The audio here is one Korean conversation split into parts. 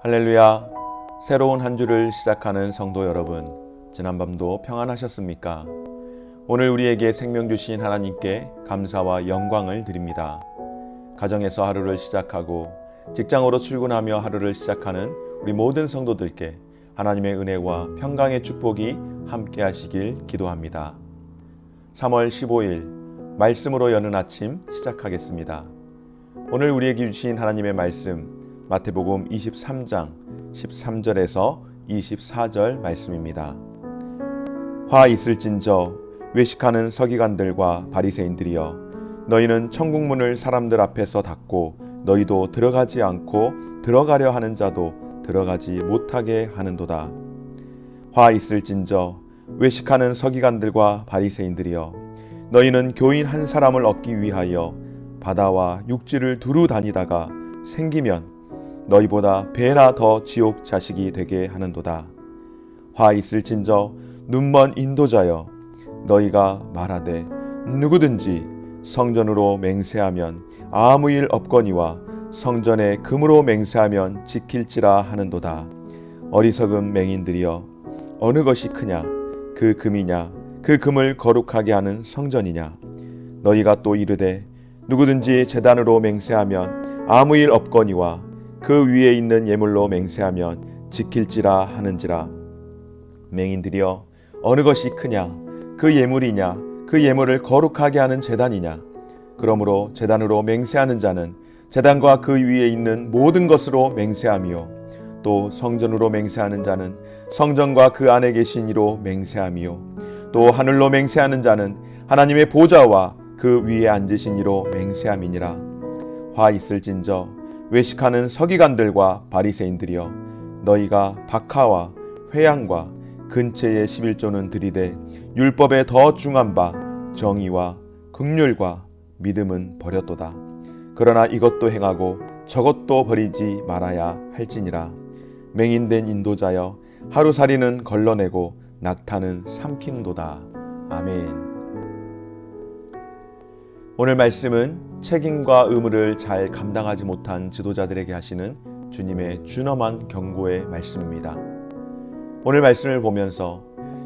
할렐루야. 새로운 한 주를 시작하는 성도 여러분, 지난밤도 평안하셨습니까? 오늘 우리에게 생명 주신 하나님께 감사와 영광을 드립니다. 가정에서 하루를 시작하고 직장으로 출근하며 하루를 시작하는 우리 모든 성도들께 하나님의 은혜와 평강의 축복이 함께 하시길 기도합니다. 3월 15일 말씀으로 여는 아침 시작하겠습니다. 오늘 우리에게 주신 하나님의 말씀 마태복음 23장 13절에서 24절 말씀입니다. 화 있을진저 외식하는 서기관들과 바리새인들이여, 너희는 천국문을 사람들 앞에서 닫고 너희도 들어가지 않고 들어가려 하는 자도 들어가지 못하게 하는도다. 화 있을진저 외식하는 서기관들과 바리새인들이여, 너희는 교인 한 사람을 얻기 위하여 바다와 육지를 두루 다니다가 생기면 너희보다 배나 더 지옥 자식이 되게 하는도다. 화 있을진저 눈먼 인도자여, 너희가 말하되 누구든지 성전으로 맹세하면 아무 일 없거니와 성전에 금으로 맹세하면 지킬지라 하는도다. 어리석은 맹인들이여, 어느 것이 크냐, 그 금이냐, 그 금을 거룩하게 하는 성전이냐. 너희가 또 이르되 누구든지 제단으로 맹세하면 아무 일 없거니와 그 위에 있는 예물로 맹세하면 지킬지라 하는지라. 맹인들이여, 어느 것이 크냐, 그 예물이냐, 그 예물을 거룩하게 하는 제단이냐. 그러므로 제단으로 맹세하는 자는 제단과 그 위에 있는 모든 것으로 맹세하며, 또 성전으로 맹세하는 자는 성전과 그 안에 계신 이로 맹세하며, 또 하늘로 맹세하는 자는 하나님의 보좌와 그 위에 앉으신 이로 맹세함이니라. 화 있을진저 외식하는 서기관들과 바리새인들이여, 너희가 박하와 회양과 근체의 11조는 들이되 율법에 더 중한 바 정의와 긍휼과 믿음은 버렸도다. 그러나 이것도 행하고 저것도 버리지 말아야 할지니라. 맹인된 인도자여, 하루살이는 걸러내고 낙타는 삼키는도다. 아멘. 오늘 말씀은 책임과 의무를 잘 감당하지 못한 지도자들에게 하시는 주님의 준엄한 경고의 말씀입니다. 오늘 말씀을 보면서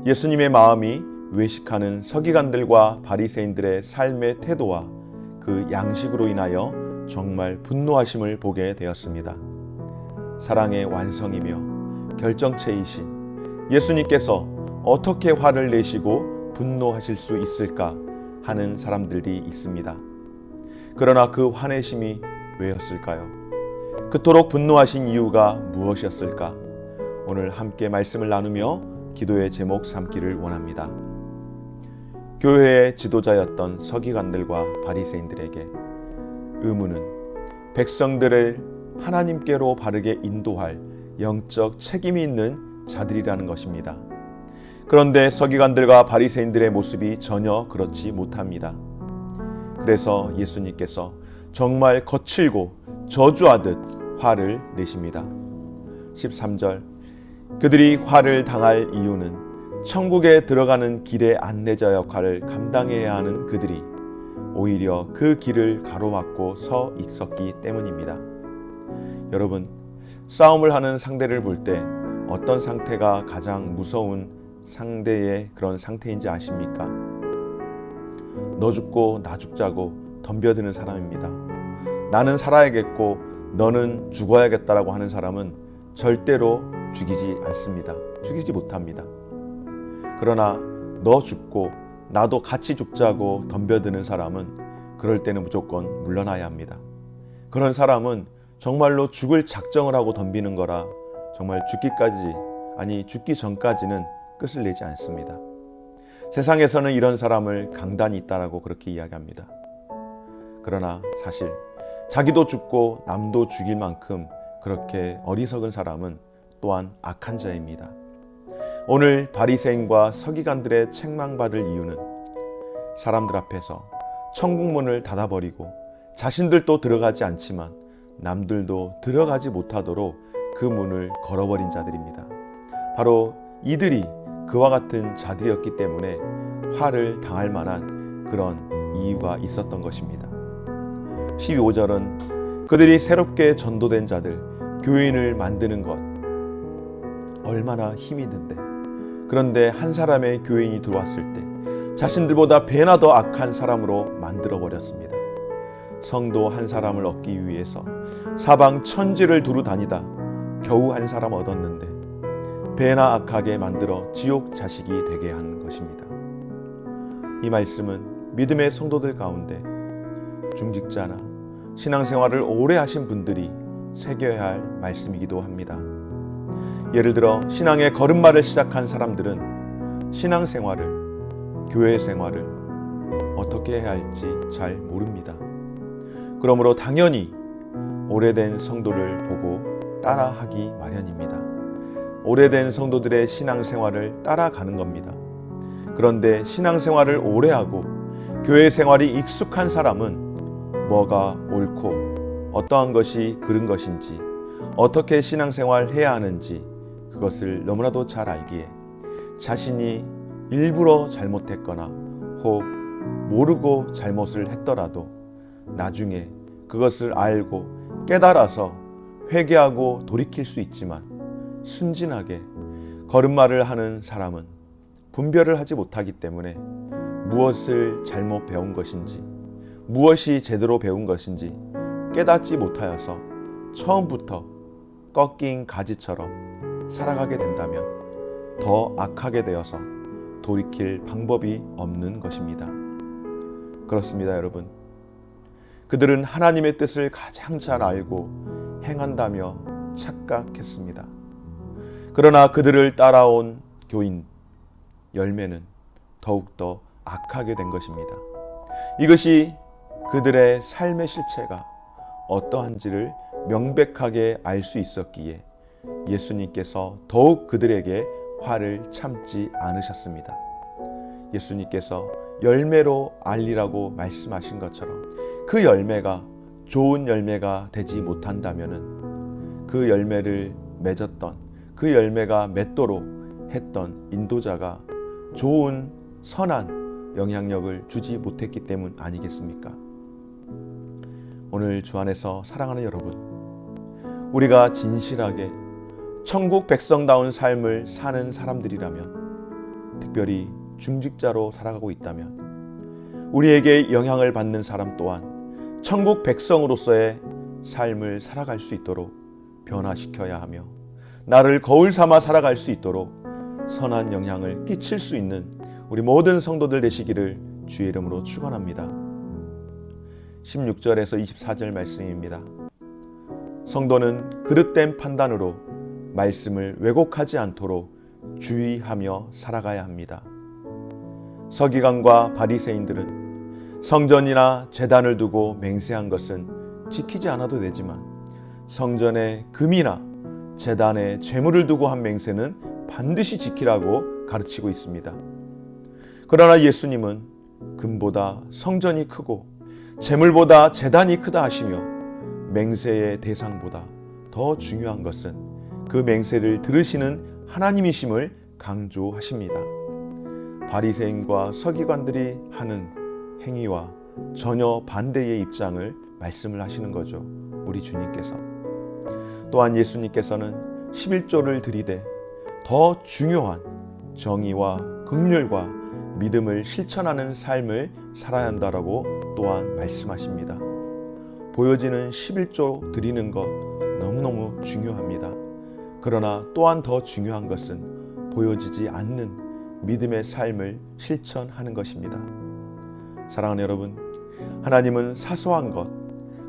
예수님의 마음이 외식하는 서기관들과 바리새인들의 삶의 태도와 그 양식으로 인하여 정말 분노하심을 보게 되었습니다. 사랑의 완성이며 결정체이신 예수님께서 어떻게 화를 내시고 분노하실 수 있을까 하는 사람들이 있습니다. 그러나 그 화내심이 왜였을까요? 그토록 분노하신 이유가 무엇이었을까? 오늘 함께 말씀을 나누며 기도의 제목 삼기를 원합니다. 교회의 지도자였던 서기관들과 바리새인들에게 의무는 백성들을 하나님께로 바르게 인도할 영적 책임이 있는 자들이라는 것입니다. 그런데 서기관들과 바리새인들의 모습이 전혀 그렇지 못합니다. 그래서 예수님께서 정말 거칠고 저주하듯 화를 내십니다. 13절, 그들이 화를 당할 이유는 천국에 들어가는 길의 안내자 역할을 감당해야 하는 그들이 오히려 그 길을 가로막고 서 있었기 때문입니다. 여러분, 싸움을 하는 상대를 볼 때 어떤 상태가 가장 무서운 상대의 그런 상태인지 아십니까? 너 죽고 나 죽자고 덤벼드는 사람입니다. 나는 살아야겠고 너는 죽어야겠다라고 하는 사람은 절대로 죽이지 않습니다. 죽이지 못합니다. 그러나 너 죽고 나도 같이 죽자고 덤벼드는 사람은 그럴 때는 무조건 물러나야 합니다. 그런 사람은 정말로 죽을 작정을 하고 덤비는 거라 정말 죽기 전까지는 끝을 내지 않습니다. 세상에서는 이런 사람을 강단이 있다라고 그렇게 이야기합니다. 그러나 사실 자기도 죽고 남도 죽일 만큼 그렇게 어리석은 사람은 또한 악한 자입니다. 오늘 바리새인과 서기관들의 책망받을 이유는 사람들 앞에서 천국문을 닫아버리고 자신들도 들어가지 않지만 남들도 들어가지 못하도록 그 문을 걸어버린 자들입니다. 바로 이들이 그와 같은 자들이었기 때문에 화를 당할 만한 그런 이유가 있었던 것입니다. 12절은 그들이 새롭게 전도된 자들, 교인을 만드는 것 얼마나 힘이 든데, 그런데 한 사람의 교인이 들어왔을 때 자신들보다 배나 더 악한 사람으로 만들어 버렸습니다. 성도 한 사람을 얻기 위해서 사방 천지를 두루 다니다 겨우 한 사람 얻었는데 배나 악하게 만들어 지옥 자식이 되게 한 것입니다. 이 말씀은 믿음의 성도들 가운데 중직자나 신앙생활을 오래 하신 분들이 새겨야 할 말씀이기도 합니다. 예를 들어 신앙의 걸음마를 시작한 사람들은 신앙생활을, 교회 생활을 어떻게 해야 할지 잘 모릅니다. 그러므로 당연히 오래된 성도를 보고 따라하기 마련입니다. 오래된 성도들의 신앙생활을 따라가는 겁니다. 그런데 신앙생활을 오래 하고 교회 생활이 익숙한 사람은 뭐가 옳고 어떠한 것이 그른 것인지, 어떻게 신앙생활 해야 하는지 그것을 너무나도 잘 알기에 자신이 일부러 잘못했거나 혹 모르고 잘못을 했더라도 나중에 그것을 알고 깨달아서 회개하고 돌이킬 수 있지만, 순진하게 걸음마를 하는 사람은 분별을 하지 못하기 때문에 무엇을 잘못 배운 것인지, 무엇이 제대로 배운 것인지 깨닫지 못하여서 처음부터 꺾인 가지처럼 살아가게 된다면 더 악하게 되어서 돌이킬 방법이 없는 것입니다. 그렇습니다, 여러분. 그들은 하나님의 뜻을 가장 잘 알고 행한다며 착각했습니다. 그러나 그들을 따라온 교인 열매는 더욱더 악하게 된 것입니다. 이것이 그들의 삶의 실체가 어떠한지를 명백하게 알 수 있었기에 예수님께서 더욱 그들에게 화를 참지 않으셨습니다. 예수님께서 열매로 알리라고 말씀하신 것처럼 그 열매가 좋은 열매가 되지 못한다면은 그 열매를 맺었던, 그 열매가 맺도록 했던 인도자가 좋은 선한 영향력을 주지 못했기 때문 아니겠습니까? 오늘 주 안에서 사랑하는 여러분, 우리가 진실하게 천국 백성다운 삶을 사는 사람들이라면, 특별히 중직자로 살아가고 있다면 우리에게 영향을 받는 사람 또한 천국 백성으로서의 삶을 살아갈 수 있도록 변화시켜야 하며, 나를 거울 삼아 살아갈 수 있도록 선한 영향을 끼칠 수 있는 우리 모든 성도들 되시기를 주의 이름으로 축원합니다. 16절에서 24절 말씀입니다. 성도는 그릇된 판단으로 말씀을 왜곡하지 않도록 주의하며 살아가야 합니다. 서기관과 바리새인들은 성전이나 제단을 두고 맹세한 것은 지키지 않아도 되지만 성전에 금이나 제단에 재물을 두고 한 맹세는 반드시 지키라고 가르치고 있습니다. 그러나 예수님은 금보다 성전이 크고 재물보다 제단이 크다 하시며 맹세의 대상보다 더 중요한 것은 그 맹세를 들으시는 하나님이심을 강조하십니다. 바리새인과 서기관들이 하는 행위와 전혀 반대의 입장을 말씀을 하시는 거죠, 우리 주님께서. 또한 예수님께서는 11조를 드리되 더 중요한 정의와 긍휼과 믿음을 실천하는 삶을 살아야 한다라고 또한 말씀하십니다. 보여지는 11조 드리는 것 너무너무 중요합니다. 그러나 또한 더 중요한 것은 보여지지 않는 믿음의 삶을 실천하는 것입니다. 사랑하는 여러분, 하나님은 사소한 것,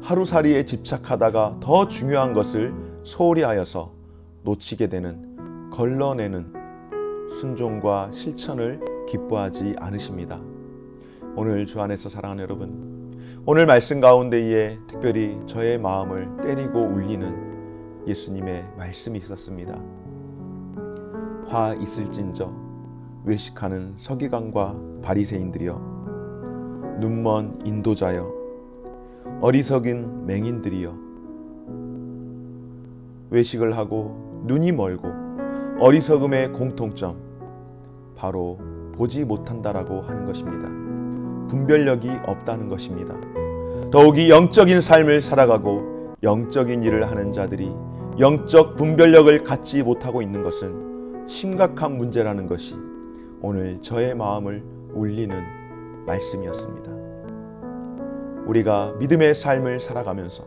하루살이에 집착하다가 더 중요한 것을 소홀히 하여서 놓치게 되는, 걸러내는 순종과 실천을 기뻐하지 않으십니다. 오늘 주 안에서 사랑하는 여러분, 오늘 말씀 가운데에 특별히 저의 마음을 때리고 울리는 예수님의 말씀이 있었습니다. 화 있을진저 외식하는 서기관과 바리새인들이여, 눈먼 인도자여, 어리석은 맹인들이여, 외식을 하고 눈이 멀고 어리석음의 공통점, 바로 보지 못한다라고 하는 것입니다. 분별력이 없다는 것입니다. 더욱이 영적인 삶을 살아가고 영적인 일을 하는 자들이 영적 분별력을 갖지 못하고 있는 것은 심각한 문제라는 것이 오늘 저의 마음을 울리는 말씀이었습니다. 우리가 믿음의 삶을 살아가면서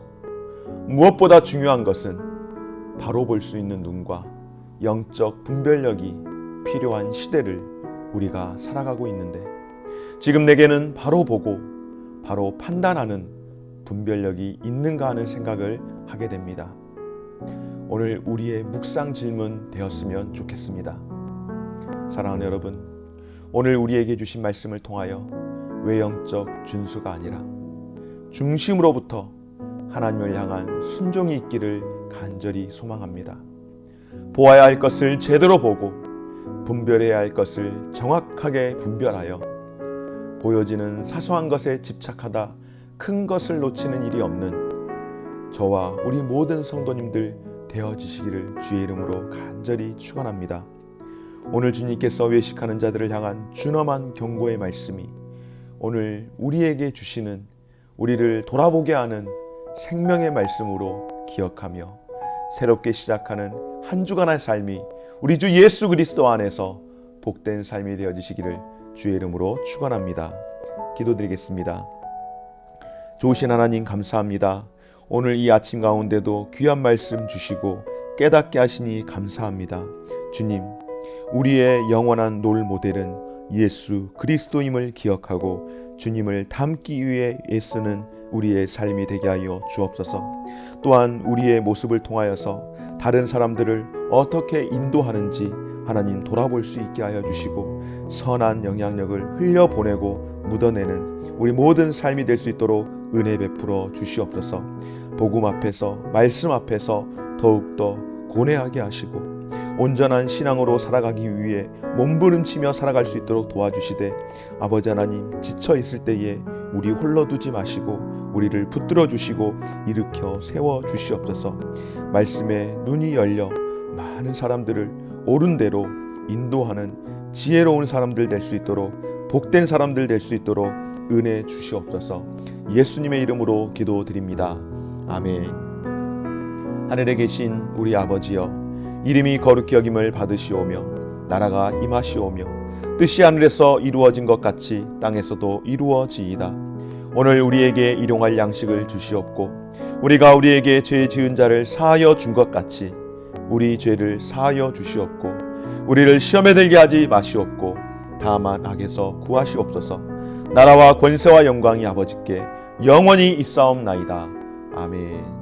무엇보다 중요한 것은 바로 볼 수 있는 눈과 영적 분별력이 필요한 시대를 우리가 살아가고 있는데, 지금 내게는 바로 보고 바로 판단하는 분별력이 있는가 하는 생각을 하게 됩니다. 오늘 우리의 묵상 질문 되었으면 좋겠습니다. 사랑하는 여러분, 오늘 우리에게 주신 말씀을 통하여 외형적 준수가 아니라 중심으로부터 하나님을 향한 순종이 있기를 간절히 소망합니다. 보아야 할 것을 제대로 보고 분별해야 할 것을 정확하게 분별하여 보여지는 사소한 것에 집착하다 큰 것을 놓치는 일이 없는 저와 우리 모든 성도님들 되어지시기를 주의 이름으로 간절히 축원합니다. 오늘 주님께서 외식하는 자들을 향한 준엄한 경고의 말씀이 오늘 우리에게 주시는, 우리를 돌아보게 하는 생명의 말씀으로 기억하며 새롭게 시작하는 한 주간의 삶이 우리 주 예수 그리스도 안에서 복된 삶이 되어지시기를 주의 이름으로 축원합니다. 기도드리겠습니다. 좋으신 하나님 감사합니다. 오늘 이 아침 가운데도 귀한 말씀 주시고 깨닫게 하시니 감사합니다. 주님, 우리의 영원한 롤 모델은 예수 그리스도임을 기억하고 주님을 닮기 위해 애쓰는 우리의 삶이 되게 하여 주옵소서. 또한 우리의 모습을 통하여서 다른 사람들을 어떻게 인도하는지 하나님 돌아볼 수 있게 하여 주시고 선한 영향력을 흘려보내고 묻어내는 우리 모든 삶이 될 수 있도록 은혜 베풀어 주시옵소서. 복음 앞에서, 말씀 앞에서 더욱더 고뇌하게 하시고 온전한 신앙으로 살아가기 위해 몸부림치며 살아갈 수 있도록 도와주시되, 아버지 하나님, 지쳐 있을 때에 우리 홀로 두지 마시고 우리를 붙들어 주시고 일으켜 세워 주시옵소서. 말씀에 눈이 열려 많은 사람들을 옳은 대로 인도하는 지혜로운 사람들 될 수 있도록, 복된 사람들 될 수 있도록 은혜 주시옵소서. 예수님의 이름으로 기도드립니다. 아멘. 하늘에 계신 우리 아버지여, 이름이 거룩히 여김을 받으시오며 나라가 임하시오며 뜻이 하늘에서 이루어진 것 같이 땅에서도 이루어지이다. 오늘 우리에게 일용할 양식을 주시옵고 우리가 우리에게 죄 지은 자를 사하여 준 것 같이 우리 죄를 사하여 주시옵고 우리를 시험에 들게 하지 마시옵고 다만 악에서 구하시옵소서. 나라와 권세와 영광이 아버지께 영원히 있사옵나이다. 아멘.